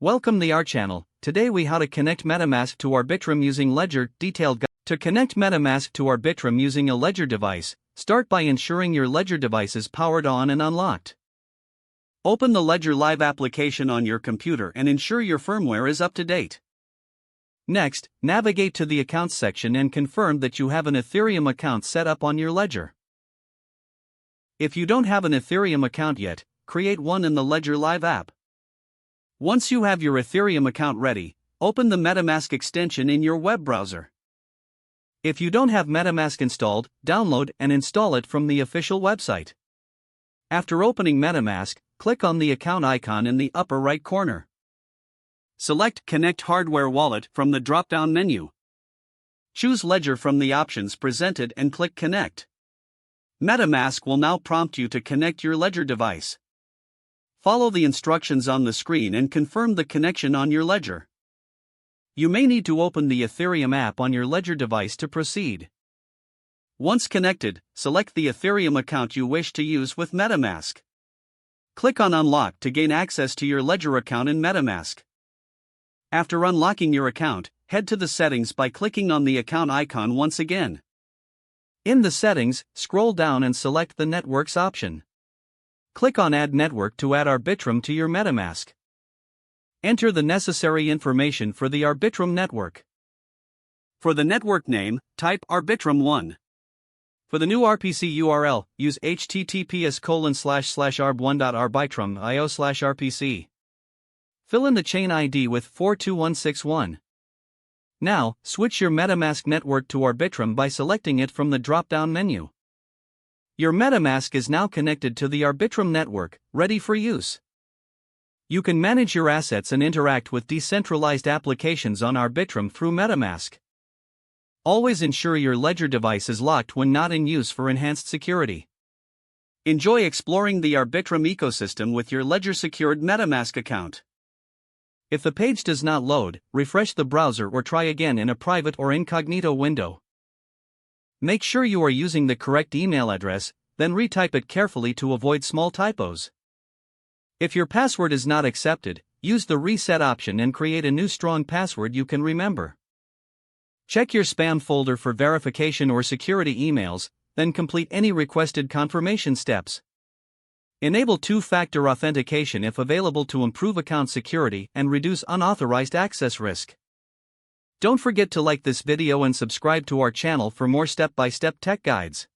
Welcome to our channel. Today we how to connect MetaMask to Arbitrum using Ledger detailed guide. To connect MetaMask to Arbitrum using a Ledger device, start by ensuring your Ledger device is powered on and unlocked. Open the Ledger Live application on your computer and ensure your firmware is up to date. Next, navigate to the Accounts section and confirm that you have an Ethereum account set up on your Ledger. If you don't have an Ethereum account yet, create one in the Ledger Live app. Once you have your Ethereum account ready, open the MetaMask extension in your web browser. If you don't have MetaMask installed, download and install it from the official website. After opening MetaMask, click on the account icon in the upper right corner. Select Connect Hardware Wallet from the drop-down menu. Choose Ledger from the options presented and click Connect. MetaMask will now prompt you to connect your Ledger device. Follow the instructions on the screen and confirm the connection on your Ledger. You may need to open the Ethereum app on your Ledger device to proceed. Once connected, select the Ethereum account you wish to use with MetaMask. Click on Unlock to gain access to your Ledger account in MetaMask. After unlocking your account, head to the settings by clicking on the account icon once again. In the settings, scroll down and select the Networks option. Click on Add Network to add Arbitrum to your MetaMask. Enter the necessary information for the Arbitrum network. For the network name, type Arbitrum1. For the new RPC URL, use https://arb1.arbitrum.io/rpc. Fill in the chain ID with 42161. Now, switch your MetaMask network to Arbitrum by selecting it from the drop-down menu. Your MetaMask is now connected to the Arbitrum network, ready for use. You can manage your assets and interact with decentralized applications on Arbitrum through MetaMask. Always ensure your Ledger device is locked when not in use for enhanced security. Enjoy exploring the Arbitrum ecosystem with your Ledger-secured MetaMask account. If the page does not load, refresh the browser or try again in a private or incognito window. Make sure you are using the correct email address, then retype it carefully to avoid small typos. If your password is not accepted, use the reset option and create a new strong password you can remember. Check your spam folder for verification or security emails, then complete any requested confirmation steps. Enable two-factor authentication if available to improve account security and reduce unauthorized access risk. Don't forget to like this video and subscribe to our channel for more step-by-step tech guides.